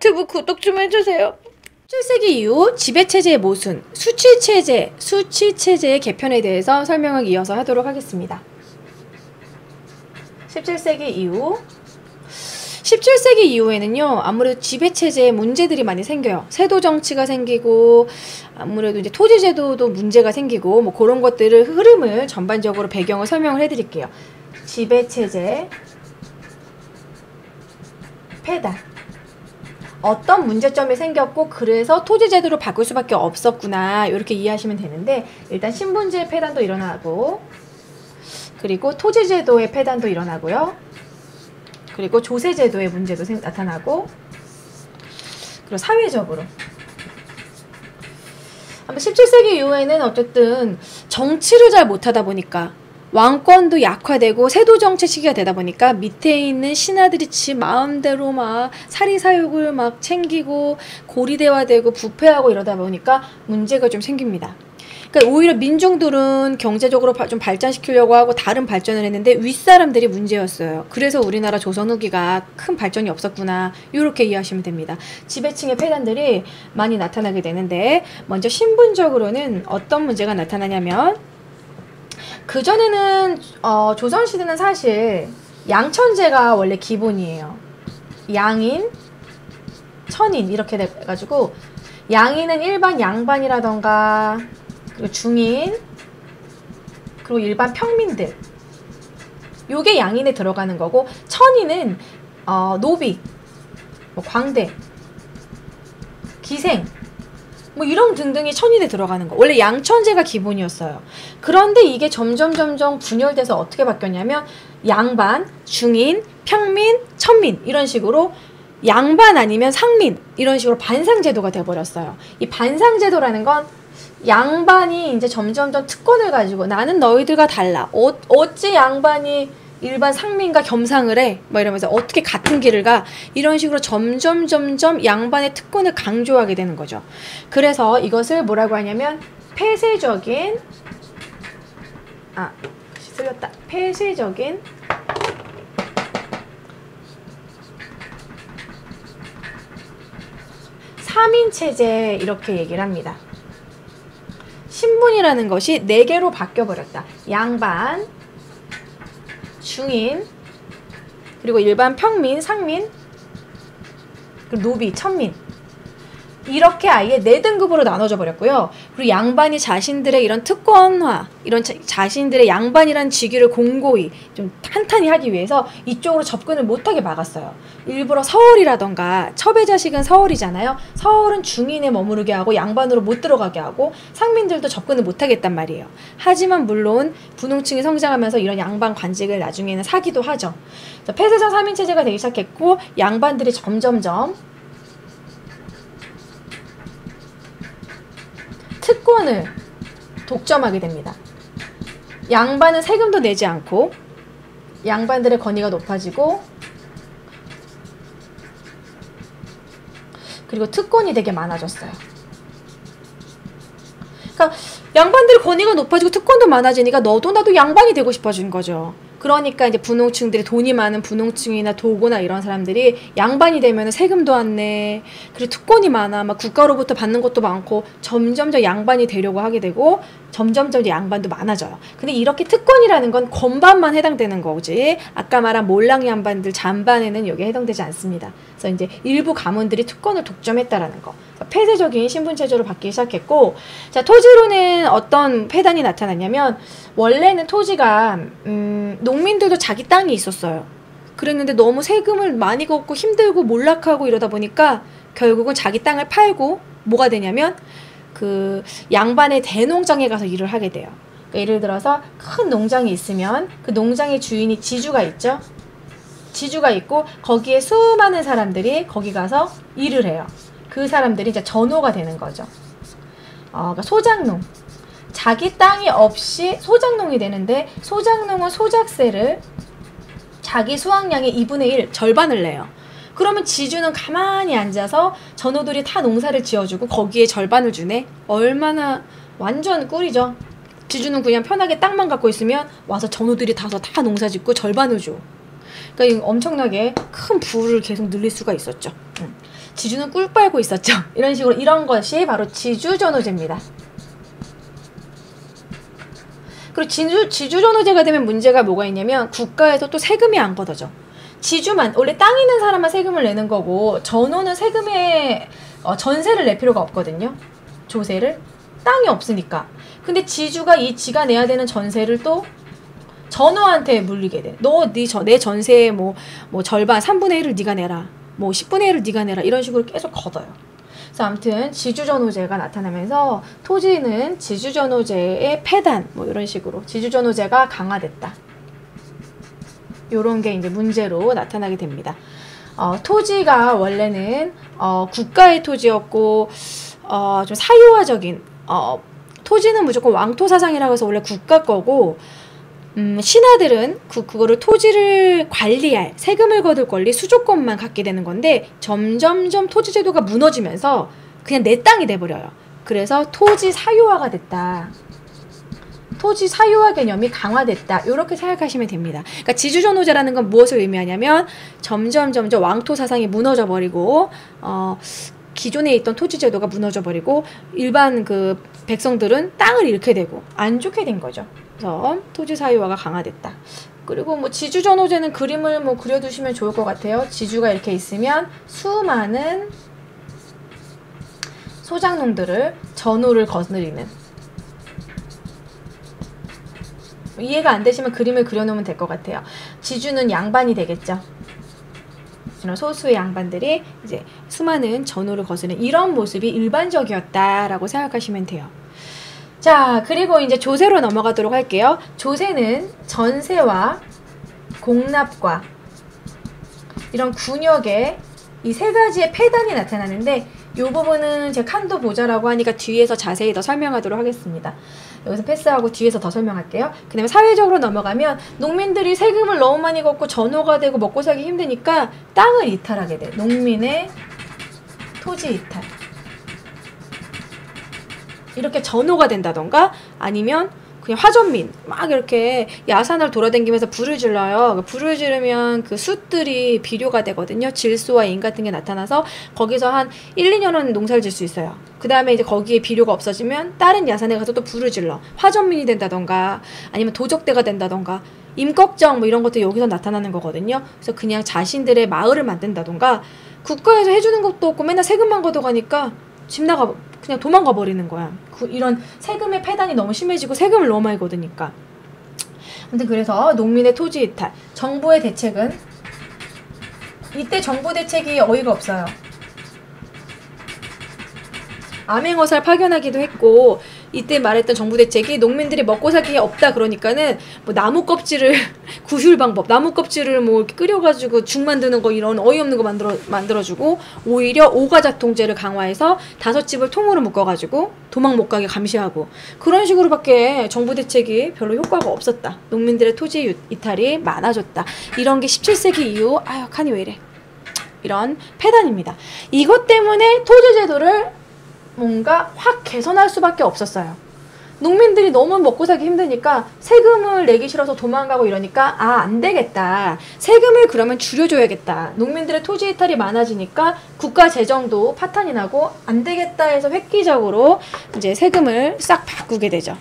유튜브 구독 좀 해주세요. 17세기 이후 지배체제의 모순, 수치체제의 개편에 대해서 설명을 이어서 하도록 하겠습니다. 17세기 이후에는요, 아무래도 지배체제에 문제들이 많이 생겨요. 세도정치가 생기고, 아무래도 이제 토지제도도 문제가 생기고, 뭐 그런 것들을 흐름을 전반적으로 배경을 설명을 해드릴게요. 지배체제, 폐단. 어떤 문제점이 생겼고, 그래서 토지제도를 바꿀 수밖에 없었구나, 이렇게 이해하시면 되는데, 일단 신분제의 폐단도 일어나고, 그리고 토지제도의 폐단도 일어나고요. 그리고 조세제도의 문제도 나타나고, 그리고 사회적으로 17세기 이후에는 어쨌든 정치를 잘 못하다 보니까 왕권도 약화되고 세도정치 시기가 되다 보니까 밑에 있는 신하들이 지 마음대로 막 사리사욕을 막 챙기고 고리대화되고 부패하고 이러다 보니까 문제가 좀 생깁니다. 그러니까 오히려 민중들은 경제적으로 좀 발전시키려고 하고 다른 발전을 했는데 윗사람들이 문제였어요. 그래서 우리나라 조선 후기가 큰 발전이 없었구나, 이렇게 이해하시면 됩니다. 지배층의 폐단들이 많이 나타나게 되는데, 먼저 신분적으로는 어떤 문제가 나타나냐면, 그전에는 조선시대는 사실 양천제가 원래 기본이에요. 양인, 천인 이렇게 돼가지고, 양인은 일반 양반이라던가 그리고 중인, 그리고 일반 평민들, 요게 양인에 들어가는 거고, 천인은 노비, 뭐 광대, 기생, 뭐 이런 등등이 천인에 들어가는 거. 원래 양천제가 기본이었어요. 그런데 이게 점점 분열돼서 어떻게 바뀌었냐면, 양반, 중인, 평민, 천민 이런 식으로, 양반 아니면 상민 이런 식으로 반상제도가 돼버렸어요. 이 반상제도라는 건 양반이 이제 점점 특권을 가지고, 나는 너희들과 달라, 어찌 양반이 일반 상민과 겸상을 해? 뭐 이러면서 어떻게 같은 길을 가? 이런 식으로 점점 양반의 특권을 강조하게 되는 거죠. 그래서 이것을 뭐라고 하냐면 폐쇄적인 삼인체제, 이렇게 얘기를 합니다. 신분이라는 것이 4개로 바뀌어버렸다. 양반, 중인, 그리고 일반 평민, 상민, 그리고 노비, 천민, 이렇게 아예 4등급으로 나눠져 버렸고요. 그리고 양반이 자신들의 이런 특권화, 이런 자신들의 양반이라는 직위를 공고히 좀 탄탄히 하기 위해서 이쪽으로 접근을 못하게 막았어요. 일부러 서얼이라던가, 첩의 자식은 서얼이잖아요. 서얼은 중인에 머무르게 하고 양반으로 못 들어가게 하고, 상민들도 접근을 못하겠단 말이에요. 하지만 물론 분홍층이 성장하면서 이런 양반 관직을 나중에는 사기도 하죠. 폐쇄적 3인체제가 되기 시작했고, 양반들이 점점점 특권을 독점하게 됩니다. 양반은 세금도 내지 않고, 양반들의 권위가 높아지고, 그리고 특권이 되게 많아졌어요. 그러니까 양반들의 권위가 높아지고 특권도 많아지니까 너도 나도 양반이 되고 싶어진 거죠. 그러니까 이제 분홍층들이, 돈이 많은 분홍층이나 도고나 이런 사람들이 양반이 되면 세금도 안 내, 그리고 특권이 많아, 막 국가로부터 받는 것도 많고, 점점 양반이 되려고 하게 되고, 점점 양반도 많아져요. 근데 이렇게 특권이라는 건 건반만 해당되는 거지, 아까 말한 몰랑이 양반들 잔반에는 여기에 해당되지 않습니다. 그래서 이제 일부 가문들이 특권을 독점했다라는 거. 폐쇄적인 신분체제로 바뀌기 시작했고, 자, 토지로는 어떤 폐단이 나타났냐면, 원래는 토지가 농민들도 자기 땅이 있었어요. 그랬는데 너무 세금을 많이 걷고 힘들고 몰락하고 이러다 보니까 결국은 자기 땅을 팔고, 뭐가 되냐면 그 양반의 대농장에 가서 일을 하게 돼요. 그러니까 예를 들어서 큰 농장이 있으면 그 농장의 주인이 지주가 있죠. 지주가 있고 거기에 수많은 사람들이 거기 가서 일을 해요. 그 사람들이 이제 전호가 되는 거죠. 그러니까 소작농. 자기 땅이 없이 소작농이 되는데, 소작농은 소작세를 자기 수확량의 2분의 1, 절반을 내요. 그러면 지주는 가만히 앉아서 전호들이 다 농사를 지어주고 거기에 절반을 주네? 얼마나 완전 꿀이죠. 지주는 그냥 편하게 땅만 갖고 있으면 와서 전호들이 다 농사 짓고 절반을 줘. 그러니까 엄청나게 큰 부를 계속 늘릴 수가 있었죠. 지주는 꿀 빨고 있었죠. 이런 식으로 이런 것이 바로 지주전호제입니다. 그리고 지주전호제가 되면 문제가 뭐가 있냐면 국가에서 또 세금이 안 걷어져. 지주만 원래 땅 있는 사람만 세금을 내는 거고 전호는 세금에 전세를 낼 필요가 없거든요. 조세를 땅이 없으니까. 근데 지주가 이 지가 내야 되는 전세를 또 전호한테 물리게 돼. 내 전세의 뭐 절반 3분의 1을 네가 내라. 뭐 10분의 1을 네가 내라. 이런 식으로 계속 걷어요. 그래서 아무튼 지주전호제가 나타나면서 토지는 지주전호제의 폐단 뭐 이런 식으로 지주전호제가 강화됐다. 요런 게 이제 문제로 나타나게 됩니다. 토지가 원래는 국가의 토지였고 좀 사유화적인 토지는 무조건 왕토사상이라고 해서 원래 국가 거고 신하들은 그거를 토지를 관리할 세금을 거둘 권리 수조권만 갖게 되는 건데 점점점 토지 제도가 무너지면서 그냥 내 땅이 돼버려요. 그래서 토지 사유화가 됐다. 토지 사유화 개념이 강화됐다. 이렇게 생각하시면 됩니다. 그러니까 지주전호제라는 건 무엇을 의미하냐면 점점 왕토 사상이 무너져 버리고 기존에 있던 토지 제도가 무너져 버리고 일반 그 백성들은 땅을 잃게 되고 안 좋게 된 거죠. 그래서 토지 사유화가 강화됐다. 그리고 뭐 지주전호제는 그림을 뭐 그려두시면 좋을 것 같아요. 지주가 이렇게 있으면 수많은 소작농들을 전호를 거느리는. 이해가 안 되시면 그림을 그려놓으면 될 것 같아요. 지주는 양반이 되겠죠. 이런 소수의 양반들이 이제 수많은 전호를 거스는 이런 모습이 일반적이었다라고 생각하시면 돼요. 자, 그리고 이제 조세로 넘어가도록 할게요. 조세는 전세와 공납과 이런 군역의 이 세 가지의 폐단이 나타나는데 이 부분은 제가 칸도 보자라고 하니까 뒤에서 자세히 더 설명하도록 하겠습니다. 여기서 패스하고 뒤에서 더 설명할게요. 그 다음에 사회적으로 넘어가면 농민들이 세금을 너무 많이 걷고 전호가 되고 먹고 살기 힘드니까 땅을 이탈하게 돼. 농민의 토지 이탈. 이렇게 전호가 된다던가 아니면 그냥 화전민 막 이렇게 야산을 돌아다니면서 불을 질러요. 불을 지르면 그 숯들이 비료가 되거든요. 질소와 인 같은 게 나타나서 거기서 한 1, 2년은 농사를 질 수 있어요. 그 다음에 이제 거기에 비료가 없어지면 다른 야산에 가서 또 불을 질러. 화전민이 된다던가 아니면 도적대가 된다던가 임꺽정 뭐 이런 것도 여기서 나타나는 거거든요. 그래서 그냥 자신들의 마을을 만든다던가 국가에서 해주는 것도 없고 맨날 세금만 걷어가니까 집 나가 그냥 도망가 버리는 거야. 이런 세금의 폐단이 너무 심해지고 세금을 너무 많이 걷으니까. 아무튼 그래서 농민의 토지 이탈. 정부의 대책은 이때 정부 대책이 어이가 없어요. 암행어사를 파견하기도 했고 이때 말했던 정부 대책이 농민들이 먹고 살기 없다 그러니까는 뭐 나무 껍질을 구휼 방법 나무 껍질을 뭐 이렇게 끓여가지고 죽 만드는 거 이런 어이없는 거 만들어주고 오히려 오가자통제를 강화해서 5집을 통으로 묶어가지고 도망 못 가게 감시하고 그런 식으로밖에 정부 대책이 별로 효과가 없었다. 농민들의 토지 이탈이 많아졌다. 이런 게 17세기 이후 아유 칸이 왜 이래 이런 폐단입니다. 이것 때문에 토지 제도를 뭔가 확 개선할 수밖에 없었어요. 농민들이 너무 먹고 살기 힘드니까 세금을 내기 싫어서 도망가고 이러니까 안 되겠다. 세금을 그러면 줄여줘야겠다. 농민들의 토지 이탈이 많아지니까 국가 재정도 파탄이 나고 안 되겠다 해서 획기적으로 이제 세금을 싹 바꾸게 되죠.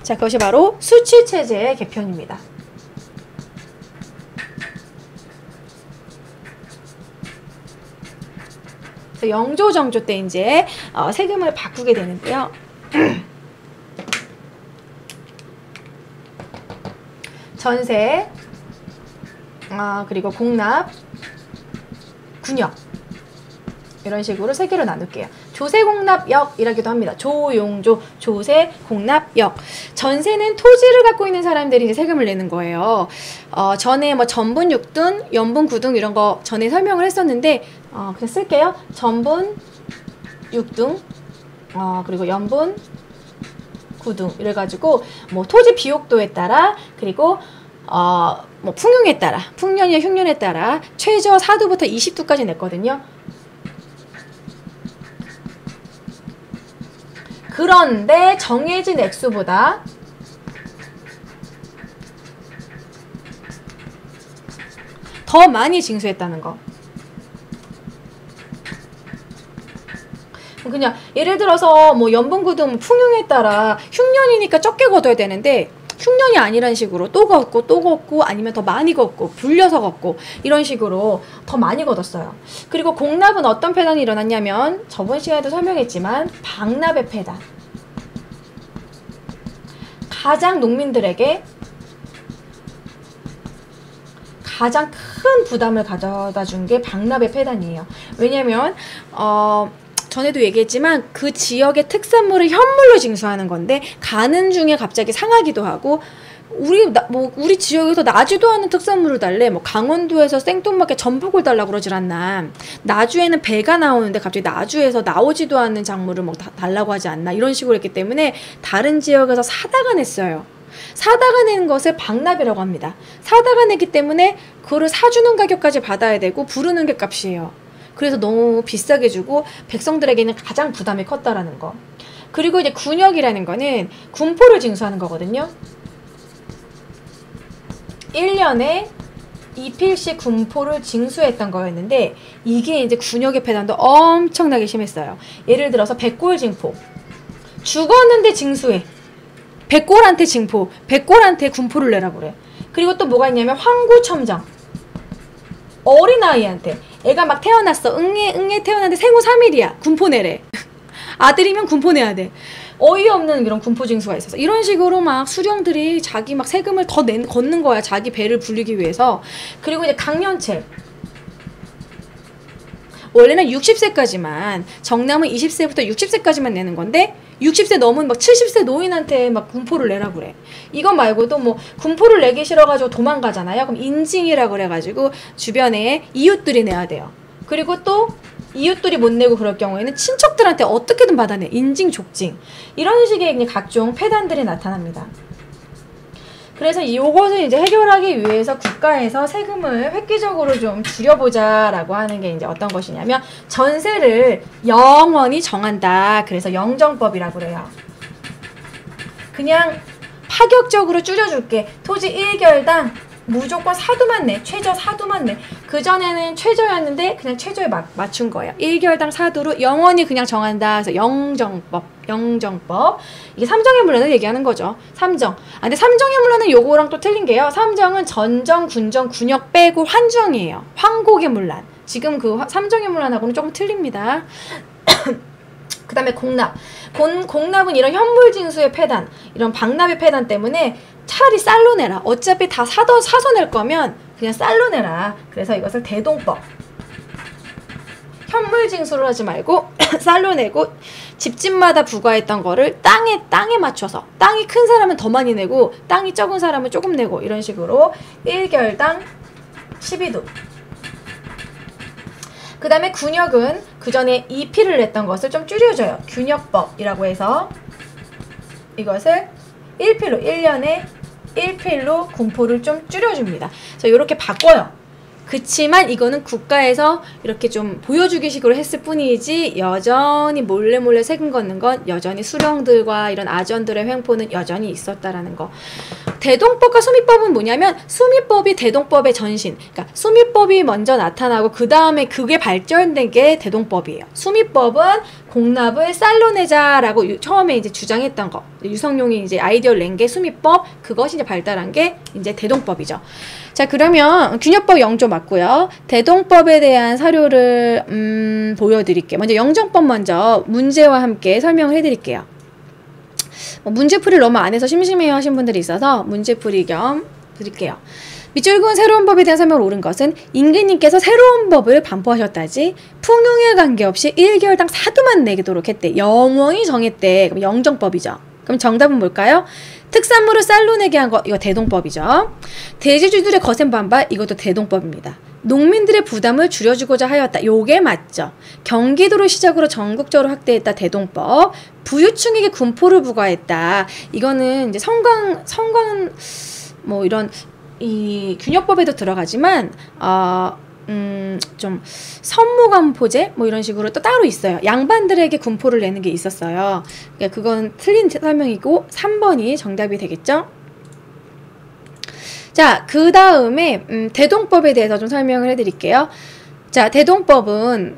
자, 그것이 바로 수치체제의 개편입니다. 영조 정조 때 이제 세금을 바꾸게 되는데요. 전세, 그리고 공납, 군역 이런 식으로 세 개로 나눌게요. 조세공납역이라기도 합니다. 조용조, 조세, 공납역. 전세는 토지를 갖고 있는 사람들이 이제 세금을 내는 거예요. 전에 뭐 전분 6등, 연분 9등 이런 거 전에 설명을 했었는데 그냥 쓸게요. 전분 6등, 그리고 연분 9등 이래가지고 뭐 토지 비옥도에 따라 그리고 뭐 풍년에 따라 풍년이나 흉년에 따라 최저 4두부터 20두까지 냈거든요. 그런데 정해진 액수보다 더 많이 징수했다는 거. 그냥 예를 들어서 뭐 연분구등 풍흉에 따라 흉년이니까 적게 걷어야 되는데 흉년이 아니란 식으로 또 걷고 아니면 더 많이 걷고 불려서 걷고 이런 식으로 더 많이 걷었어요. 그리고 공납은 어떤 폐단이 일어났냐면 저번 시간에도 설명했지만 방납의 폐단. 가장 농민들에게 가장 큰 부담을 가져다 준 게 방납의 폐단이에요. 왜냐면 전에도 얘기했지만 그 지역의 특산물을 현물로 징수하는 건데 가는 중에 갑자기 상하기도 하고 우리 지역에서 나지도 않은 특산물을 달래. 뭐 강원도에서 생뚱맞게 전복을 달라고 그러질 않나. 나주에는 배가 나오는데 갑자기 나주에서 나오지도 않는 작물을 뭐 달라고 하지 않나. 이런 식으로 했기 때문에 다른 지역에서 사다가 냈어요. 사다가 내는 것을 방납이라고 합니다. 사다가 내기 때문에 그거를 사주는 가격까지 받아야 되고 부르는 게 값이에요. 그래서 너무 비싸게 주고 백성들에게는 가장 부담이 컸다라는 거. 그리고 이제 군역이라는 거는 군포를 징수하는 거거든요. 1년에 2필씩 군포를 징수했던 거였는데 이게 이제 군역의 폐단도 엄청나게 심했어요. 예를 들어서 백골징포. 죽었는데 징수해. 백골한테 징포, 백골한테 군포를 내라고 그래. 그리고 또 뭐가 있냐면 황구첨정. 어린아이한테 애가 막 태어났어. 응애 태어났는데 생후 3일이야. 군포 내래. 아들이면 군포 내야 돼. 어이없는 이런 군포 징수가 있어서 이런 식으로 막 수령들이 자기 막 세금을 더 걷는 거야. 자기 배를 불리기 위해서. 그리고 이제 강년책. 원래는 60세까지만, 정남은 20세부터 60세까지만 내는 건데 60세 넘은 막 70세 노인한테 막 군포를 내라 그래. 이거 말고도 뭐 군포를 내기 싫어가지고 도망가잖아요. 그럼 인징이라 그래가지고 주변에 이웃들이 내야 돼요. 그리고 또 이웃들이 못 내고 그럴 경우에는 친척들한테 어떻게든 받아내. 인징, 족징. 이런 식의 그냥 각종 폐단들이 나타납니다. 그래서 이것을 이제 해결하기 위해서 국가에서 세금을 획기적으로 좀 줄여보자라고 하는 게 이제 어떤 것이냐면 전세를 영원히 정한다. 그래서 영정법이라고 그래요. 그냥 파격적으로 줄여줄게. 토지 1결당 무조건 사두만 내. 최저 사두만 내. 그전에는 최저였는데 그냥 최저에 맞춘 거예요. 1결당 사두로 영원히 그냥 정한다. 그래서 영정법. 이게 삼정의 문란을 얘기하는 거죠. 삼정. 근데 삼정의 문란은 요거랑 또 틀린 게요. 삼정은 전정, 군정, 군역 빼고 환정이에요. 황곡의 문란. 지금 그 삼정의 문란하고는 조금 틀립니다. 그 다음에 공납. 공납은 이런 현물징수의 폐단, 이런 방납의 폐단 때문에 차라리 쌀로 내라. 어차피 다 사서 낼 거면 그냥 쌀로 내라. 그래서 이것을 대동법. 현물징수를 하지 말고 쌀로 내고 집집마다 부과했던 거를 땅에 맞춰서, 땅이 큰 사람은 더 많이 내고 땅이 적은 사람은 조금 내고 이런 식으로 1결당 12두. 그 다음에 군역은 그 전에 2필을 냈던 것을 좀 줄여줘요. 균역법이라고 해서 이것을 1필로 1년에 1필로 군포를 좀 줄여줍니다. 그래서 이렇게 바꿔요. 그치만 이거는 국가에서 이렇게 좀 보여주기 식으로 했을 뿐이지 여전히 몰래 세금 걷는 건 여전히 수령들과 이런 아전들의 횡포는 여전히 있었다라는 거. 대동법과 수미법은 뭐냐면 수미법이 대동법의 전신. 그러니까 수미법이 먼저 나타나고 그 다음에 그게 발전된 게 대동법이에요. 수미법은 공납을 쌀로 내자라고 처음에 이제 주장했던 거. 유성룡이 이제 아이디어를 낸 게 수미법. 그것이 이제 발달한 게 이제 대동법이죠. 자, 그러면 균역법 영조 맞고요. 대동법에 대한 사료를 보여드릴게요. 먼저 영정법 먼저 문제와 함께 설명을 해드릴게요. 문제풀이를 너무 안 해서 심심해요 하신 분들이 있어서 문제풀이 겸 드릴게요. 밑줄 그은 새로운 법에 대한 설명을 옳은 것은 임금님께서 새로운 법을 반포하셨다지 풍흉에 관계없이 1개월당 사두만 내도록 했대. 영원히 정했대. 그럼 영정법이죠. 그럼 정답은 뭘까요? 특산물을 쌀로 내게 한 거, 이거 대동법이죠. 대지주들의 거센 반발, 이것도 대동법입니다. 농민들의 부담을 줄여주고자 하였다. 요게 맞죠. 경기도를 시작으로 전국적으로 확대했다. 대동법. 부유층에게 군포를 부과했다. 이거는 이제 성광 뭐 이런 이 균역법에도 들어가지만 좀 선무관포제 뭐 이런 식으로 또 따로 있어요. 양반들에게 군포를 내는 게 있었어요. 그러니까 그건 틀린 설명이고 3번이 정답이 되겠죠. 자, 그 다음에 대동법에 대해서 좀 설명을 해드릴게요. 자, 대동법은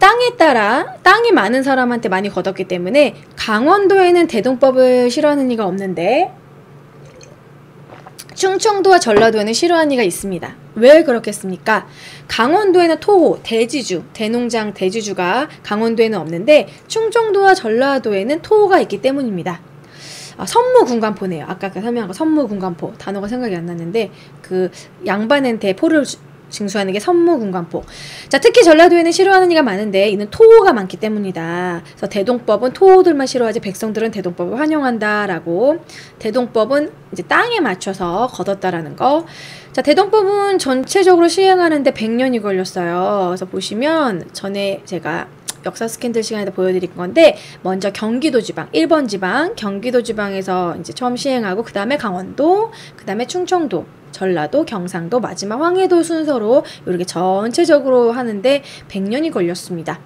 땅에 따라 땅이 많은 사람한테 많이 거뒀기 때문에 강원도에는 대동법을 싫어하는 이가 없는데 충청도와 전라도에는 싫어하는 이가 있습니다. 왜 그렇겠습니까? 강원도에는 토호, 대지주, 대농장 대지주가 강원도에는 없는데 충청도와 전라도에는 토호가 있기 때문입니다. 선무군관포네요. 아까 설명한 거 선무군관포 단어가 생각이 안 났는데 그 양반한테 포를 징수하는 게 선무군관포. 자, 특히 전라도에는 싫어하는 이가 많은데 이는 토호가 많기 때문이다. 그래서 대동법은 토호들만 싫어하지 백성들은 대동법을 환영한다라고. 대동법은 이제 땅에 맞춰서 거뒀다라는 거. 자, 대동법은 전체적으로 시행하는데 100년이 걸렸어요. 그래서 보시면 전에 제가 역사 스캔들 시간에도 보여드릴 건데 먼저 경기도 지방, 1번 지방, 경기도 지방에서 이제 처음 시행하고 그 다음에 강원도, 그 다음에 충청도, 전라도, 경상도, 마지막 황해도 순서로 이렇게 전체적으로 하는데 100년이 걸렸습니다.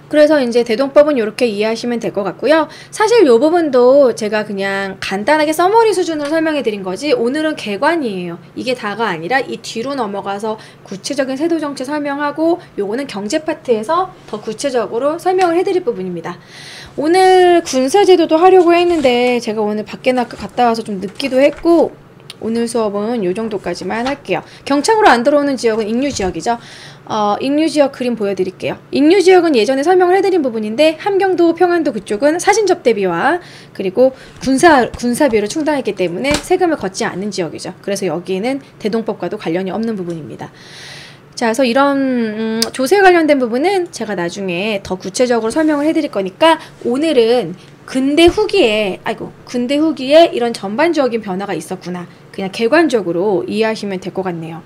그래서 이제 대동법은 이렇게 이해하시면 될 것 같고요. 사실 이 부분도 제가 그냥 간단하게 서머리 수준으로 설명해 드린 거지 오늘은 개관이에요. 이게 다가 아니라 이 뒤로 넘어가서 구체적인 세도 정책 설명하고 요거는 경제 파트에서 더 구체적으로 설명을 해드릴 부분입니다. 오늘 군사제도도 하려고 했는데 제가 오늘 밖에 갔다 와서 좀 늦기도 했고 오늘 수업은 요 정도까지만 할게요. 경창으로 안 들어오는 지역은 익류지역이죠. 익류지역 그림 보여드릴게요. 익류지역은 예전에 설명을 해드린 부분인데 함경도, 평안도 그쪽은 사신 접대비와 그리고 군사비로 충당했기 때문에 세금을 걷지 않는 지역이죠. 그래서 여기는 대동법과도 관련이 없는 부분입니다. 자, 그래서 이런 조세 관련된 부분은 제가 나중에 더 구체적으로 설명을 해드릴 거니까 오늘은 근대 후기에 이런 전반적인 변화가 있었구나. 그냥 객관적으로 이해하시면 될 것 같네요.